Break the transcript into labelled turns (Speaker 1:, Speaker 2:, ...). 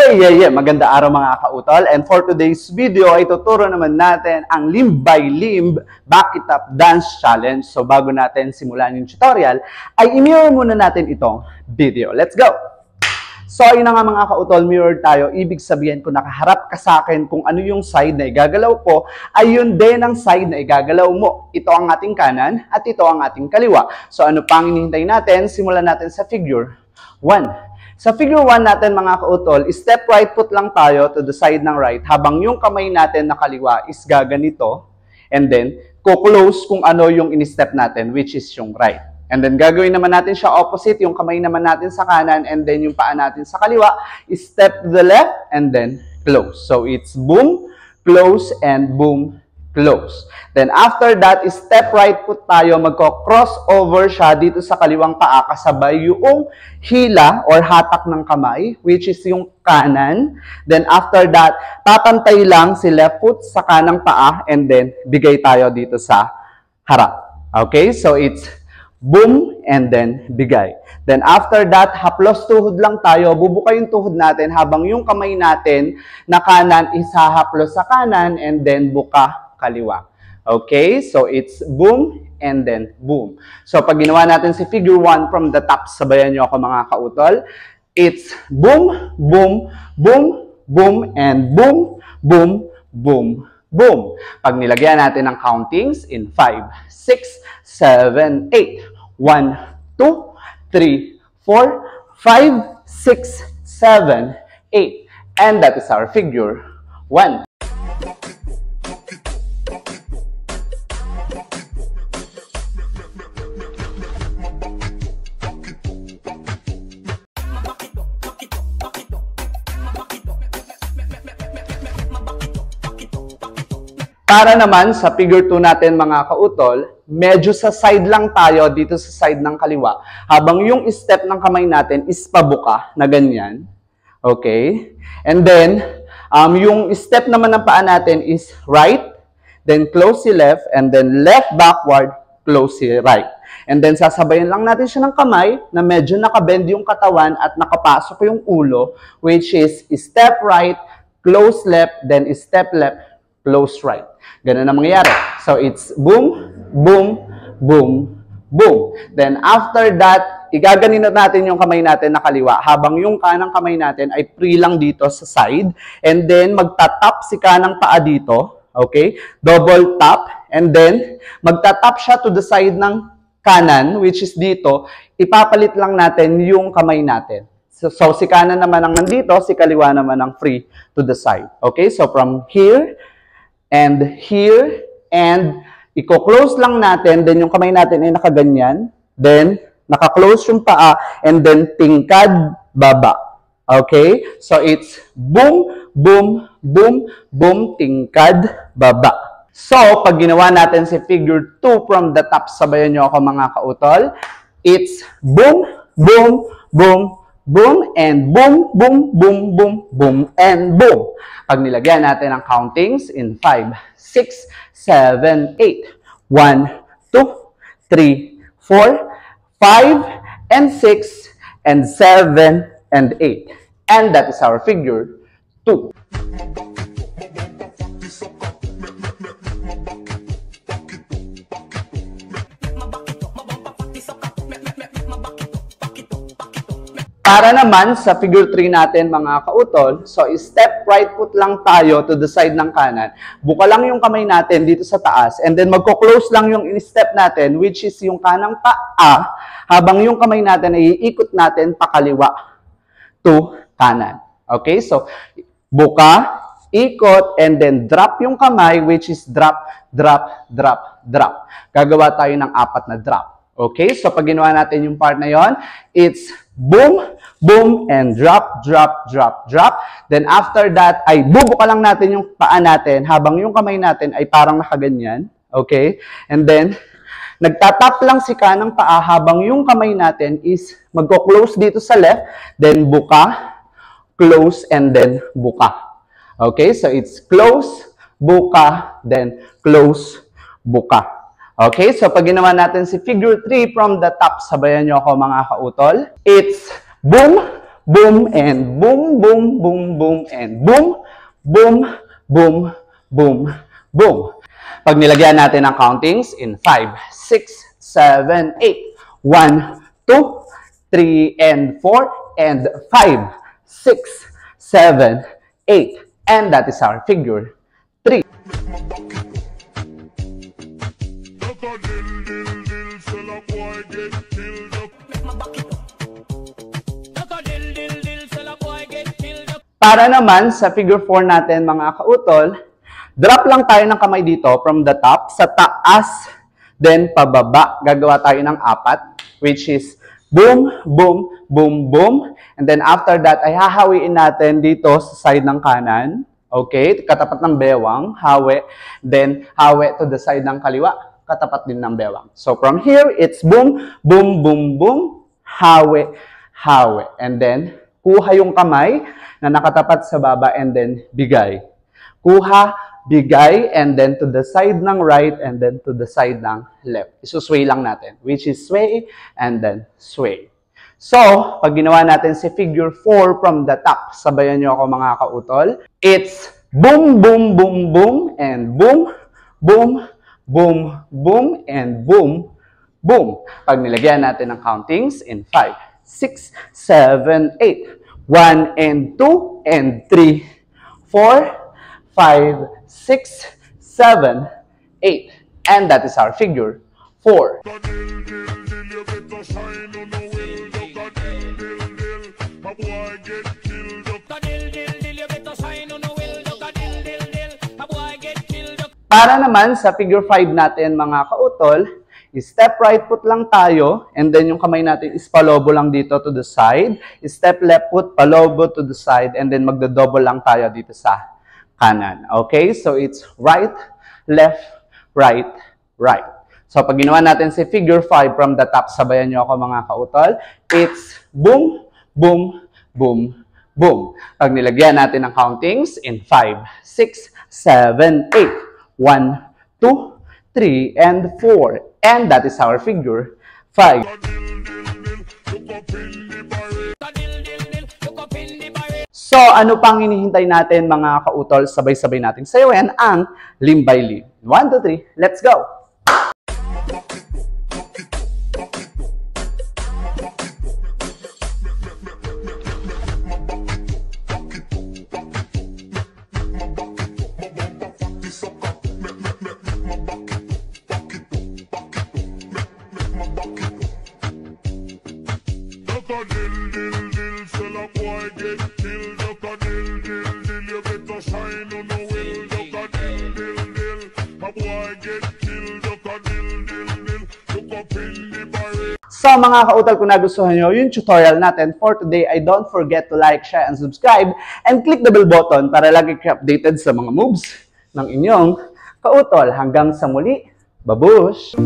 Speaker 1: Maganda araw mga kautol. And for today's video ay tuturo naman natin ang limb by limb back it up dance challenge. So bago natin simulan yung tutorial, ay i-mirror muna natin itong video. Let's go! So ayun na nga mga kautol, mirror tayo. Ibig sabihin kung nakaharap ka sa akin kung ano yung side na igagalaw ko, ay yun din ang side na igagalaw mo. Ito ang ating kanan at ito ang ating kaliwa. So ano pang hinihintay natin? Simulan natin sa figure 1. Sa figure 1 natin mga kautol, step right foot lang tayo to the side ng right habang yung kamay natin na kaliwa is gaganito. And then, ko-close kung ano yung in-step natin, which is yung right. And then, gagawin naman natin siya opposite, yung kamay naman natin sa kanan, and then yung paa natin sa kaliwa, step to the left, and then close. So, it's boom, close, and boom, close. Then after that, step right foot tayo, magko-cross over siya dito sa kaliwang paa kasabay yung hila or hatak ng kamay, which is yung kanan. Then after that, papantay lang si left foot sa kanang paa and then bigay tayo dito sa harap. Okay? So it's boom and then bigay. Then after that, haplos tuhod lang tayo. Bubuka yung tuhod natin habang yung kamay natin na kanan isa haplos sa kanan and then buka kaliwa. Okay? So, it's boom and then boom. So, pag ginawa natin si figure 1 from the top, sabayan nyo ako mga kautol. It's boom, boom, boom, boom, and boom, boom, boom, boom. Pag nilagyan natin ng countings in 5, 6, 7, 8. 1, 2, 3, 4, 5, 6, 7, 8. And that is our figure 1. Para naman sa figure 2 natin mga kautol, medyo sa side lang tayo dito sa side ng kaliwa. Habang yung step ng kamay natin is pabuka na ganyan. Okay? And then, yung step naman ng paa natin is right, then close si left, and then left backward, close si right. And then sasabayan lang natin siya ng kamay na medyo nakabend yung katawan at nakapasok yung ulo, which is step right, close left, then step left, close right. Ganun ang mangyayari. So, it's boom, boom, boom, boom. Then, after that, igaganinot natin yung kamay natin na kaliwa habang yung kanang kamay natin ay free lang dito sa side. And then, magtatap si kanang paa dito. Okay? Double tap. And then, magtatap siya to the side ng kanan, which is dito. Ipapalit lang natin yung kamay natin. So, si kanan naman ang nandito, si kaliwa naman ang free to the side. Okay? So, from here, and here, and i-close lang natin, then yung kamay natin ay nakaganyan, then naka-close yung paa, and then tingkad, baba. Okay? So, it's boom, boom, boom, boom, tingkad, baba. So, pag ginawa natin si figure 2 from the top, sabayan nyo ako mga kautol, it's boom, boom, boom, boom, and boom, boom, boom, boom, boom, and boom. Pag nilagyan natin ang countings in 5, 6, 7, 8. 1, 2, 3, 4, 5, and 6, and 7, and 8. And that is our figure 2. Para naman sa figure 3 natin mga kautol, so step right foot lang tayo to the side ng kanan. Buka lang yung kamay natin dito sa taas and then magko-close lang yung step natin which is yung kanang paa habang yung kamay natin ay iikot natin pakaliwa to kanan. Okay? So, buka, ikot, and then drop yung kamay which is drop, drop, drop, drop. Gagawa tayo ng 4 na drop. Okay? So, pag ginawa natin yung part na yon, it's boom, boom, and drop, drop, drop, drop. Then after that, ay bubuka lang natin yung paa natin habang yung kamay natin ay parang nakaganyan. Okay? And then, nagtatap lang si kanang paa habang yung kamay natin is magko-close dito sa left, then buka, close, and then buka. Okay? So, it's close, buka, then close, buka. Okay? So, pag ginawa natin si figure 3 from the top, sabayan nyo ako mga kautol. It's boom, boom, and boom, boom, boom, boom, and boom, boom, boom, boom, boom. Pag nilagyan natin ang countings in 5, 6, 7, 8. 1, 2, 3, and 4, and 5, 6, 7, 8. And that is our figure 3. Para naman sa figure 4 natin mga kautol, drop lang tayo ng kamay dito from the top, sa taas, then pababa. Gagawa tayo ng 4, which is boom, boom, boom, boom. And then after that, ay hahawiin natin dito sa side ng kanan. Okay? Katapat ng bewang, hawi. Then hawi to the side ng kaliwa, katapat din ng bewang. So from here, it's boom, boom, boom, boom, hawi, hawi. And then, kuha yung kamay na nakatapat sa baba and then bigay. Kuha, bigay, and then to the side ng right and then to the side ng left. Isusway lang natin, which is sway and then sway. So, pag ginawa natin si figure 4 from the top, sabayan nyo ako mga kautol, it's boom, boom, boom, boom, and boom, boom, boom, boom, and boom, boom. Pag nilagyan natin ang countings in 5, 6, 7, 8. 1 and 2 and 3, 4, 5, 6, 7, 8. And that is our figure 4. Para naman sa figure 5 natin mga kautol, step right foot lang tayo, and then yung kamay natin is palobo lang dito to the side. Step left foot, palobo to the side, and then magdo-double lang tayo dito sa kanan. Okay? So it's right, left, right, right. So pag ginawa natin si figure 5 from the top, sabayan nyo ako mga kautol, it's boom, boom, boom, boom. Pag nilagyan natin ang countings in 5, 6, 7, 8. 1, 2, 3, and 4. And that is our figure 5. So, ano pang hinihintay natin mga kautol? Sabay-sabay natin sayawan ang limb by limb. 1, 2, 3, let's go! So mga kautal, kung nagustuhan nyo yung tutorial natin for today, ay don't forget to like, share, and subscribe, and click the bell button para lagi kayo updated sa mga moves ng inyong kautol. Hanggang sa muli, babush!